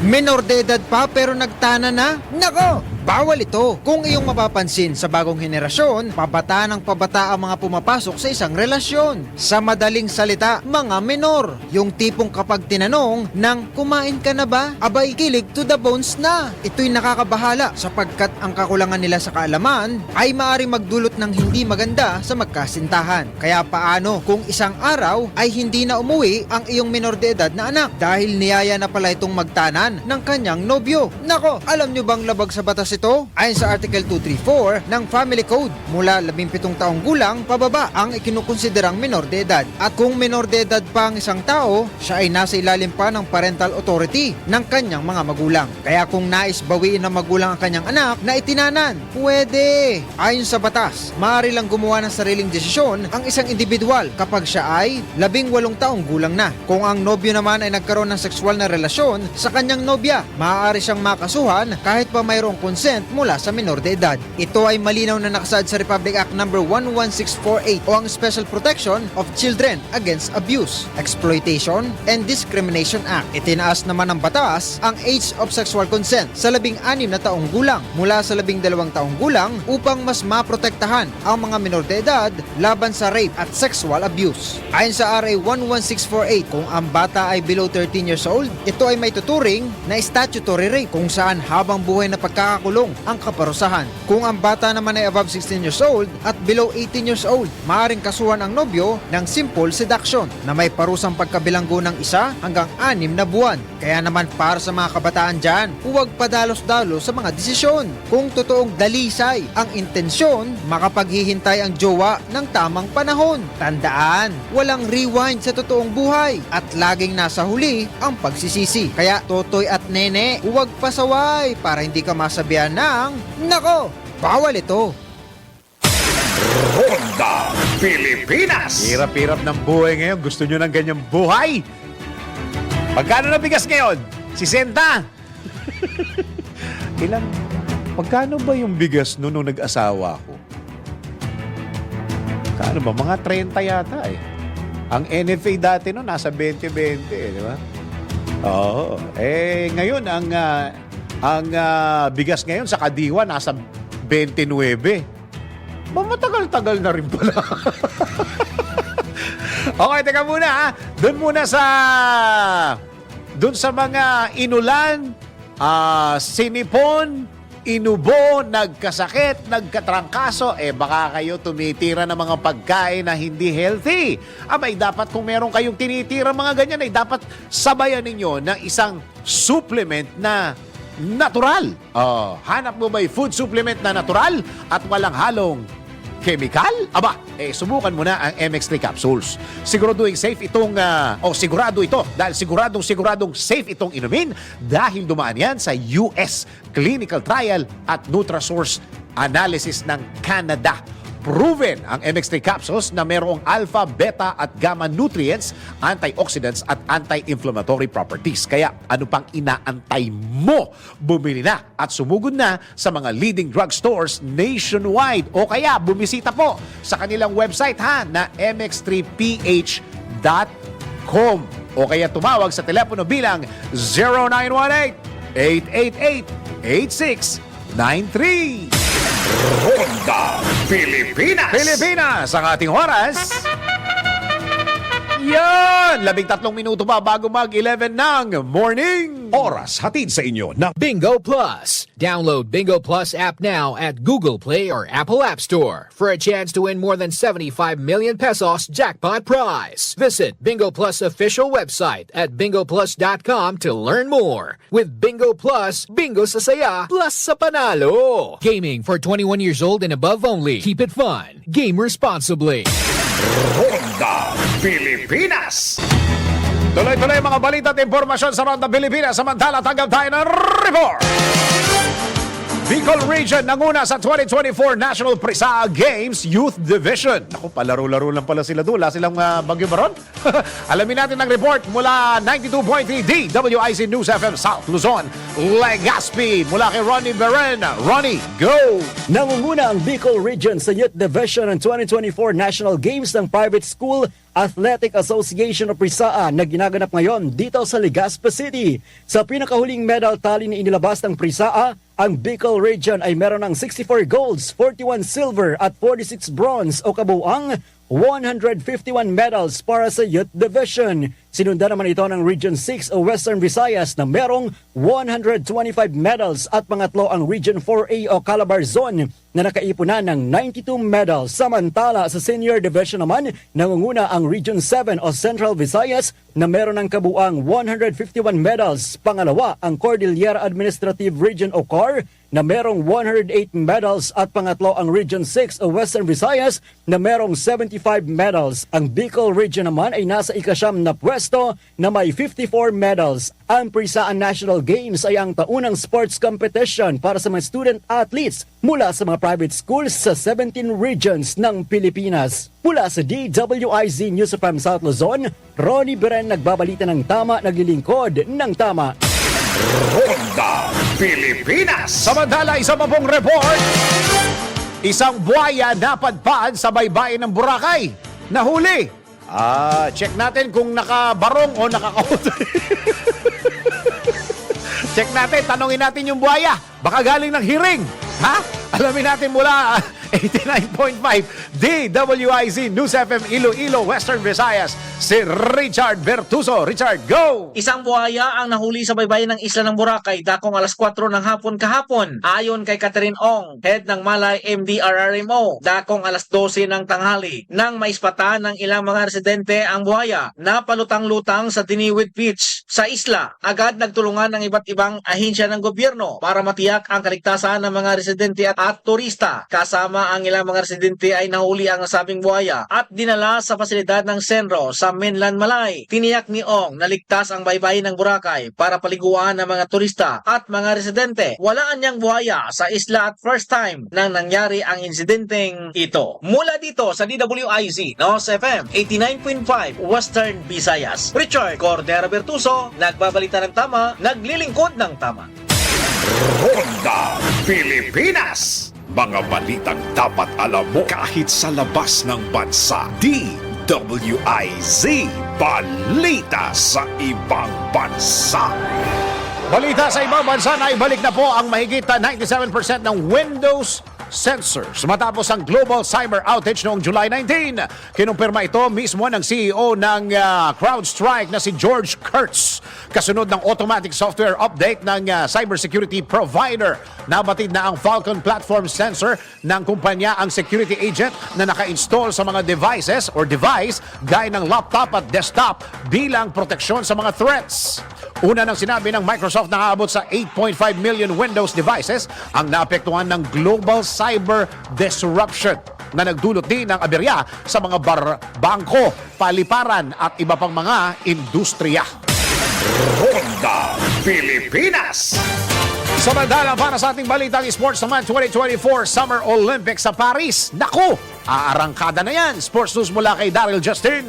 Menor de edad pa pero nagtana na? Nako! Bawal ito. Kung iyong mapapansin sa bagong henerasyon, pabata ng pabata ang mga pumapasok sa isang relasyon. Sa madaling salita, mga menor. Yung tipong kapag tinanong ng kumain ka na ba? Abay kilig to the bones na. Ito'y nakakabahala sapagkat ang kakulangan nila sa kaalaman ay maaaring magdulot ng hindi maganda sa magkasintahan. Kaya paano kung isang araw ay hindi na umuwi ang iyong menor de edad na anak dahil niyaya na pala itong magtanan ng kanyang nobyo? Nako, alam nyo bang labag sa batas ito? Ayon sa Article 234 ng Family Code, mula 17 taong gulang pababa ang ikinukonsiderang menor de edad. At kung menor de edad pa ang isang tao, siya ay nasa ilalim pa ng parental authority ng kanyang mga magulang. Kaya kung nais bawiin ng magulang ang kanyang anak na itinanan, pwede. Ayon sa batas, maaari lang gumawa ng sariling desisyon ang isang individual kapag siya ay 18 taong gulang na. Kung ang nobyo naman ay nagkaroon ng sexual na relasyon sa kanyang nobya, maaari siyang makasuhan kahit pa mayroong consent mula sa menor de edad. Ito ay malinaw na nakasaad sa Republic Act No. 11648 o ang Special Protection of Children Against Abuse, Exploitation, and Discrimination Act. Itinaas naman ng batas ang age of sexual consent sa 16 na taong gulang mula sa 12 taong gulang upang mas maprotektahan ang mga menor de edad laban sa rape at sexual abuse. Ayon sa RA 11648, kung ang bata ay below 13 years old, ito ay may tuturing na statutory rape kung saan habang buhay na pagkakakulong ang kaparusahan. Kung ang bata naman ay above 16 years old at below 18 years old, maaaring kasuhan ang nobyo ng simple seduction na may parusang pagkabilanggo ng 1 hanggang 6 na buwan. Kaya naman para sa mga kabataan dyan, huwag padalos-dalos sa mga desisyon. Kung totoong dalisay ang intensyon, makapaghihintay ang jowa ng tamang panahon. Tandaan, walang rewind sa totoong buhay at laging nasa huli ang pagsisisi. Kaya totoy at nene, huwag pasaway para hindi ka masabihan ng nako, bawal ito. Ronda Pilipinas. Hirap-hirap ng buhay ngayon. Gusto nyo ng ganyang buhay? Magkano na bigas ngayon? 60? Ilang? Magkano ba yung bigas nung nag-asawa ko? Kano ba? Mga 30 yata eh. Ang NFA dati no, nasa 20-20 eh, di ba? Oo. Ngayon, ang bigas ngayon sa Kadiwa nasa 29. Matagal-tagal na rin pala. Okay, teka muna ha. Doon sa mga inulan, sinipon, inubo, nagkasakit, nagkatrangkaso, baka kayo tumitira ng mga pagkain na hindi healthy. Abay, dapat kung meron kayong tinitira mga ganyan, dapat sabayan ninyo ng isang supplement na natural. Hanap mo ba yung food supplement na natural at walang halong chemical? Aba, subukan mo na ang MX3 capsules. Siguraduhin safe itong, sigurado ito, dahil siguradong safe itong inumin dahil dumaan yan sa US clinical trial at Nutrasource analysis ng Canada. Proven ang MX3 capsules na mayroong alpha, beta at gamma nutrients, antioxidants at anti-inflammatory properties. Kaya ano pang inaantay mo? Bumili na at sumugod na sa mga leading drugstores nationwide o kaya bumisita po sa kanilang website na mx3ph.com o kaya tumawag sa telepono bilang 0918-888-8693. Ronda Pilipinas. Pilipinas, ang ating oras. Yan! 13 minuto pa bago mag-11 ng morning. Oras hatid sa inyo ng Bingo Plus. Download Bingo Plus app now at Google Play or Apple App Store for a chance to win more than 75 million pesos jackpot prize. Visit Bingo Plus official website at bingoplus.com to learn more. With Bingo Plus, bingo sa saya, plus sa panalo. Gaming for 21 years old and above only. Keep it fun. Game responsibly. Ronda Pilipinas. Tuloy-tuloy mga balita at impormasyon sa Ronda Pilipinas. Samantala, tanggap tayo ng report. Bicol Region nanguna sa 2024 National Prisa Games Youth Division. Ako, palaro-laro lang pala sila doon. Wala silang Bagyo Baron. Alamin natin ang report mula 92.3 DWIC News FM South Luzon, Legazpi. Mula kay Ronnie Beren. Ronnie, go! Nangunguna ang Bicol Region sa Youth Division ng 2024 National Games ng Private School Athletic Association of Prisaa na ginaganap ngayon dito sa Legazpi City. Sa pinakahuling medal tally na inilabas ng Prisaa, ang Bicol Region ay meron ng 64 golds, 41 silver at 46 bronze o kabuuang 151 medals para sa Youth Division. Sinundan naman ito ng Region 6 o Western Visayas na merong 125 medals at pangatlo ang Region 4A o Calabar Zone na nakaipunan ng 92 medals. Samantala sa Senior Division naman, nangunguna ang Region 7 o Central Visayas na meron ng kabuang 151 medals. Pangalawa ang Cordillera Administrative Region o COR na merong 108 medals at pangatlo ang Region 6 o Western Visayas na merong 75 medals. Ang Bicol Region naman ay nasa ikasyam na pwesto na may 54 medals. Ang Prisaan National Games ay ang taunang sports competition para sa mga student athletes mula sa mga private schools sa 17 regions ng Pilipinas. Mula sa DWIZ News FM South Luzon, Ronnie Beren nagbabalita ng tama, naglilingkod ng tama. Ronda Pilipinas. Samantala, isa pa pong report. Isang buhaya napadpad sa baybayin ng Boracay. Nahuli. Check natin kung nakabarong o nakakaot. Check natin, tanongin natin yung buhaya. Baka galing ng hiring. Ha? Alamin natin mula 89.5 DWIZ News FM Iloilo, Western Visayas, si Richard Bertuso. Richard, go! Isang buhaya ang nahuli sa baybayin ng isla ng Boracay dakong alas 4 ng hapon kahapon. Ayon kay Catherine Ong, head ng Malay MDRRMO, dakong alas 12 ng tanghali. Nang maispatan ng ilang mga residente ang buhaya, napalutang-lutang sa Tiniwid Beach sa isla. Agad nagtulungan ng iba't ibang ahensya ng gobyerno para matiyak ang kaligtasan ng mga residente at turista. Kasama ang ilang mga residente ay nahuli ang nasabing buhaya at dinala sa pasilidad ng Senro sa mainland Malay. Tiniyak ni Ong na ligtas ang baybayin ng Boracay para paliguan ng mga turista at mga residente. Wala anyang buhaya sa isla at first time nang nangyari ang insidenteng ito. Mula dito sa DWIZ News FM 89.5 Western Visayas, Richard Cordera Bertuso, nagbabalita ng tama, naglilingkod ng tama. Ronda Pilipinas. Mga balitang dapat alam mo kahit sa labas ng bansa. DWIZ Balita sa Ibang Bansa. Balita sa ibang bansa, na ibalik na po ang mahigit 97% ng Windows sensors matapos ang global cyber outage noong July 19. Kinumpirma ito mismo ng CEO ng CrowdStrike na si George Kurtz. Kasunod ng automatic software update ng cybersecurity provider. Nabatid na ang Falcon platform sensor ng kumpanya ang security agent na naka-install sa mga devices or device gaya ng laptop at desktop bilang proteksyon sa mga threats. Una nang sinabi ng Microsoft na aabot sa 8.5 million Windows devices ang naapektuhan ng global cyber disruption na nagdulot din ng aberya sa mga bangko, paliparan at iba pang mga industriya. Ronda Pilipinas. Samantala, para sa ating balitang sports naman, 2024 Summer Olympics sa Paris. Naku, aarangkada na yan. Sports news mula kay Daryl Justin.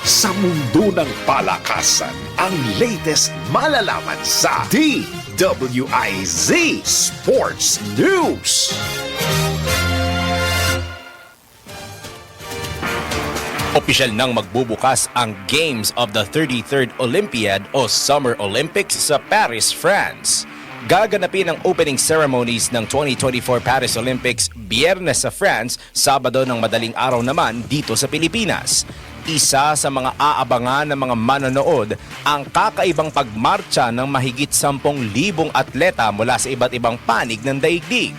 Sa mundo ng palakasan, ang latest malalaman sa DWIZ Sports News. Opisyal nang magbubukas ang Games of the 33rd Olympiad o Summer Olympics sa Paris, France. Gaganapin ang opening ceremonies ng 2024 Paris Olympics Biyernes sa France, Sabado ng madaling araw naman dito sa Pilipinas. Isa sa mga aabangan ng mga manonood ang kakaibang pagmarcha ng mahigit 10,000 atleta mula sa iba't ibang panig ng daigdig.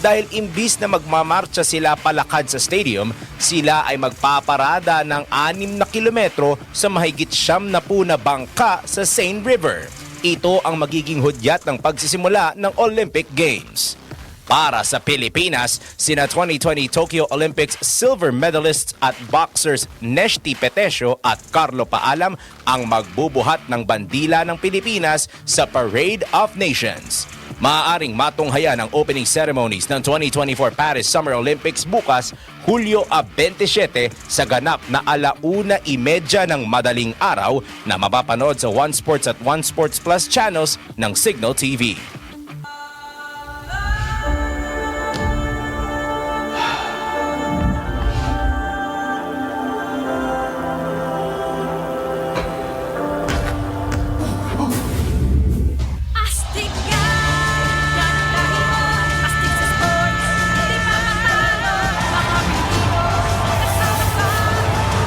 Dahil imbis na magmamarcha sila palakad sa stadium, sila ay magpaparada ng 6 na kilometro sa mahigit 70 na bangka sa Seine River. Ito ang magiging hudyat ng pagsisimula ng Olympic Games. Para sa Pilipinas, sina 2020 Tokyo Olympics silver medalists at boxers Neshty Petesio at Carlo Paalam ang magbubuhat ng bandila ng Pilipinas sa Parade of Nations. Maaaring matunghayan ang opening ceremonies ng 2024 Paris Summer Olympics bukas, Hulyo 27 sa ganap na 1:30 ng madaling araw na mapapanood sa One Sports at One Sports Plus channels ng Signal TV. Astig ka! Astig sa sports, di makatalo. Mga Pilipino, kasama ka.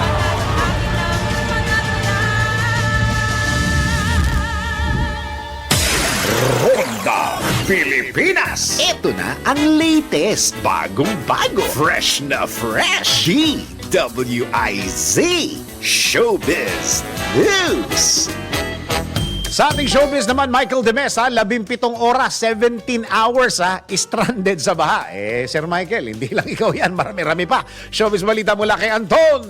Mananahagi ng mananala. Ronda Pilipinas. Ito na ang latest, Bagong-bago. Fresh na fresh. DWIZ Showbiz News. Sa ating showbiz naman, Michael De Mesa, 17 oras, 17 hours stranded sa baha. Sir Michael, hindi lang ikaw yan, marami-rami pa. Showbiz balita mula kay Anton.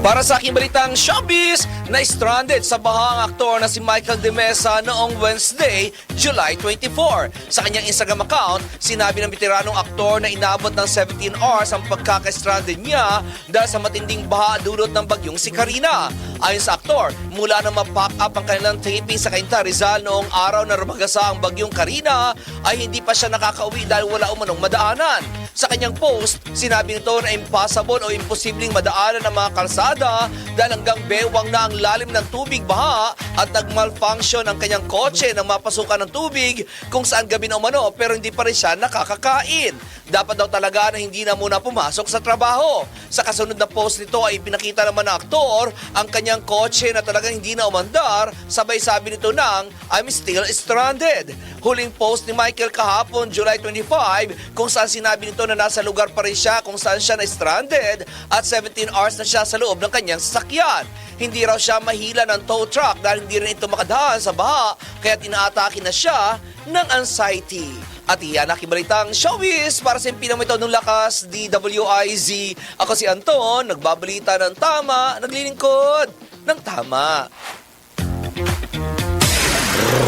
Para sa aking balitang showbiz, na-stranded sa baha ang aktor na si Michael De Mesa noong Wednesday, July 24. Sa kanyang Instagram account, sinabi ng veteranong aktor na inabot ng 17 hours ang pagkaka-stranded niya dahil sa matinding baha dulot ng bagyong si Karina. Ayon sa aktor, mula na ma-pack up ang kanilang taping sa Cainta Rizal noong araw na rumagasa ang bagyong Karina, ay hindi pa siya nakakauwi dahil wala umanong madaanan. Sa kanyang post, sinabi nito na impossible o imposibleng madaanan ng mga kalsada dahil hanggang bewang na ang lalim ng tubig baha at nag-malfunction ang kanyang kotse nang mapasukan ng tubig kung saan gabi na umano pero hindi pa rin siya nakakakain. Dapat daw talaga na hindi na muna pumasok sa trabaho. Sa kasunod na post nito ay pinakita naman ng aktor ang kanyang kotse na talagang hindi na umandar, sabay sabi nito ng I'm still stranded. Huling post ni Michael kahapon, July 25, kung saan sinabi nito na nasa lugar pa rin siya kung saan siya na stranded at 17 hours na siya sa loob ng kanyang sasakyan. Hindi raw siya mahila ng tow truck dahil hindi rin ito makadaan sa baha kaya inaatake na siya ng anxiety. At iyan ang kibalitang showbiz para sa impinang may ng lakas, DWIZ. Ako si Anton, nagbabalita ng tama, naglilingkod ng tama.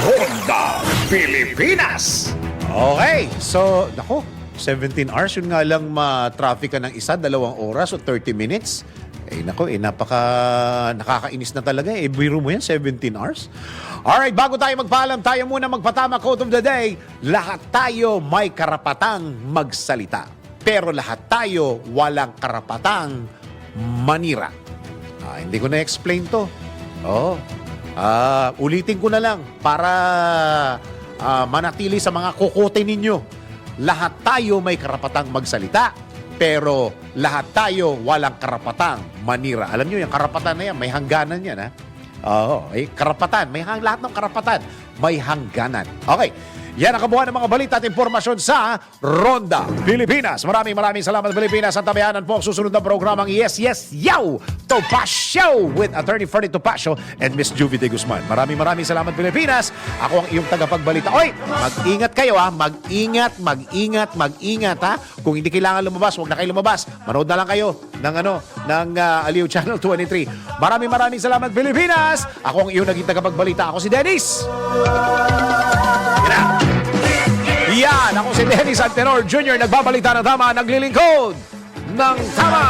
Ronda Pilipinas. Okay, so, nako, 17 hours, yun nga lang ma-traffic ka ng 1-2 oras o 30 minutes. Nakakainis na talaga. Biro mo yan, 17 hours. Alright, bago tayo magpaalam, tayo muna magpatama quote of the day. Lahat tayo may karapatang magsalita. Pero lahat tayo walang karapatang manira. Hindi ko na-explain to. Ulitin ko na lang para manatili sa mga kukote ninyo. Lahat tayo may karapatang magsalita. Pero lahat tayo walang karapatang manira. Alam nyo, yung karapatan na yan, may hangganan yan, ha? Karapatan. Lahat ng karapatan, may hangganan. Okay. Yan ang kabuuan ng mga balita at impormasyon sa Ronda Pilipinas. Maraming salamat, Pilipinas. Ang tabayanan po ang susunod na programang Yes, Yes, Yow! Topacio with Attorney Ferdy Topacio and Miss Juvie de Guzman. Maraming salamat, Pilipinas. Ako ang iyong tagapagbalita. Oy, mag-ingat kayo, ha? Mag-ingat, ha? Kung hindi kailangan lumabas, huwag na kayo lumabas. Manood na lang kayo ng Aliw Channel 23. Maraming salamat, Pilipinas. Ako ang iyong naging tagapagbalita. Ako si Dennis. Yan, ako si Dennis Antenor Jr. Nagbabalita ng tama, naglilingkod ng tama.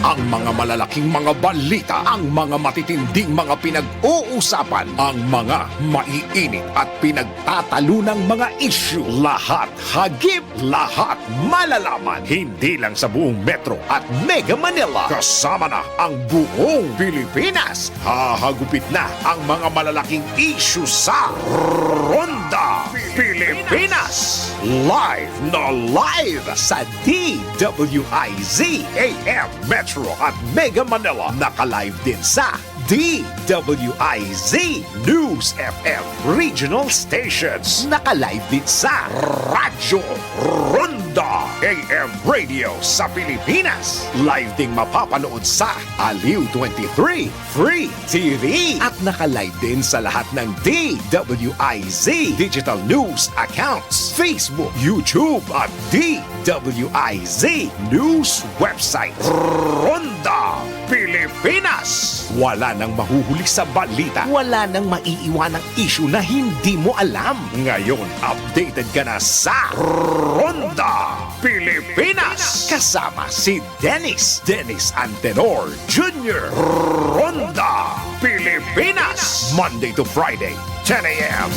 Ang mga malalaking mga balita, ang mga matitinding mga pinag-uusapan, ang mga maiinit at pinagtatalunang mga issue. Lahat hagip, lahat malalaman. Hindi lang sa buong Metro at Mega Manila. Kasama na ang buong Pilipinas. Hahagupit na ang mga malalaking issue sa Ronda Pilipinas. Live na live sa DWIZ AM Metro at Mega Manila. Naka-live din sa DWIZ News FM Regional Stations. Naka-live din sa Radyo Ronda AM Radio sa Pilipinas. Live ding mapapanood sa Aliw 23 Free TV. At naka-live din sa lahat ng DWIZ Digital News accounts, Facebook, YouTube at DWIZ News website. Ronda Pilipinas! Wala nang mahuhuli sa balita. Wala nang maiiwanang issue na hindi mo alam. Ngayon, updated ka na sa Ronda Pilipinas! Kasama si Dennis Antenor Jr. Ronda Pilipinas! Monday to Friday, 10 a.m.